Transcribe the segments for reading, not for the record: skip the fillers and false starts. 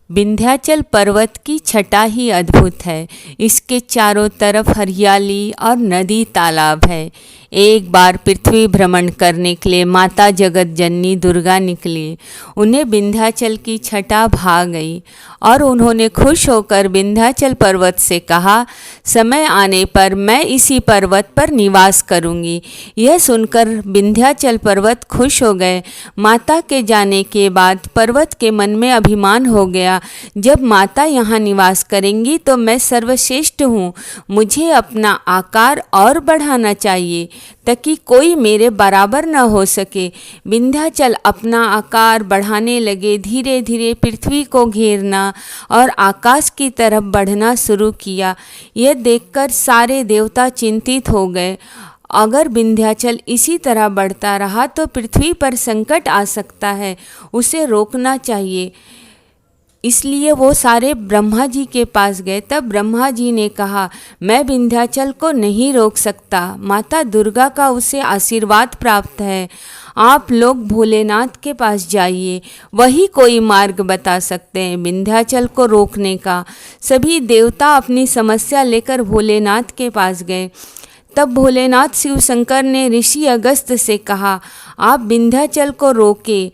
विंध्याचल पर्वत की छटा ही अद्भुत है। इसके चारों तरफ हरियाली और नदी तालाब है। एक बार पृथ्वी भ्रमण करने के लिए माता जगत जननी दुर्गा निकली। उन्हें विंध्याचल की छटा भा गई और उन्होंने खुश होकर विंध्याचल पर्वत से कहा, समय आने पर मैं इसी पर्वत पर निवास करूंगी। यह सुनकर विंध्याचल पर्वत खुश हो गए। माता के जाने के बाद पर्वत के मन में अभिमान हो गया, जब माता यहाँ निवास करेंगी तो मैं सर्वश्रेष्ठ हूँ। मुझे अपना आकार और बढ़ाना चाहिए ताकि कोई मेरे बराबर न हो सके। विंध्याचल अपना आकार बढ़ाने लगे। धीरे धीरे पृथ्वी को घेरना और आकाश की तरफ बढ़ना शुरू किया। यह देखकर सारे देवता चिंतित हो गए। अगर विंध्याचल इसी तरह बढ़ता रहा तो पृथ्वी पर संकट आ सकता है, उसे रोकना चाहिए। इसलिए वो सारे ब्रह्मा जी के पास गए। तब ब्रह्मा जी ने कहा, मैं विंध्याचल को नहीं रोक सकता। माता दुर्गा का उसे आशीर्वाद प्राप्त है। आप लोग भोलेनाथ के पास जाइए, वही कोई मार्ग बता सकते हैं विंध्याचल को रोकने का। सभी देवता अपनी समस्या लेकर भोलेनाथ के पास गए। तब भोलेनाथ शिव शंकर ने ऋषि अगस्त से कहा, आप विंध्याचल को रोके।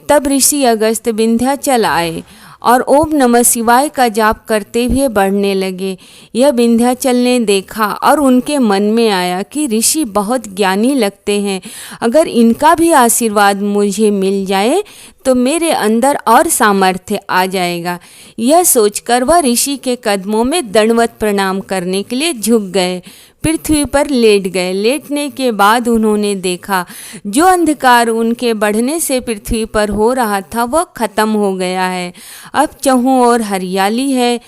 तब ऋषि अगस्त विंध्याचल आए और ओम नमः शिवाय का जाप करते हुए बढ़ने लगे। यह विंध्याचल ने देखा और उनके मन में आया कि ऋषि बहुत ज्ञानी लगते हैं। अगर इनका भी आशीर्वाद मुझे मिल जाए तो मेरे अंदर और सामर्थ्य आ जाएगा। यह सोचकर वह ऋषि के कदमों में दंडवत प्रणाम करने के लिए झुक गए। पृथ्वी पर लेट गए। लेटने के बाद उन्होंने देखा, जो अंधकार उनके बढ़ने से पृथ्वी पर हो रहा था वह खत्म हो गया है। अब चहुं ओर हरियाली है।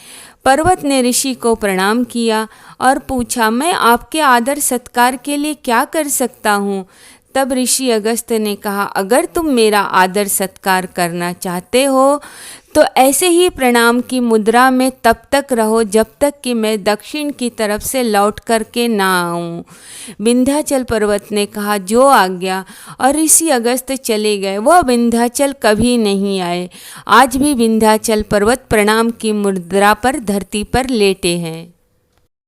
पर्वत ने ऋषि को प्रणाम किया और पूछा, मैं आपके आदर सत्कार के लिए क्या कर सकता हूँ? तब ऋषि अगस्त ने कहा, अगर तुम मेरा आदर सत्कार करना चाहते हो तो ऐसे ही प्रणाम की मुद्रा में तब तक रहो जब तक कि मैं दक्षिण की तरफ से लौट करके ना आऊं। विंध्याचल पर्वत ने कहा, जो आज्ञा। और ऋषि अगस्त चले गए। वह विंध्याचल कभी नहीं आए। आज भी विंध्याचल पर्वत प्रणाम की मुद्रा पर धरती पर लेटे हैं।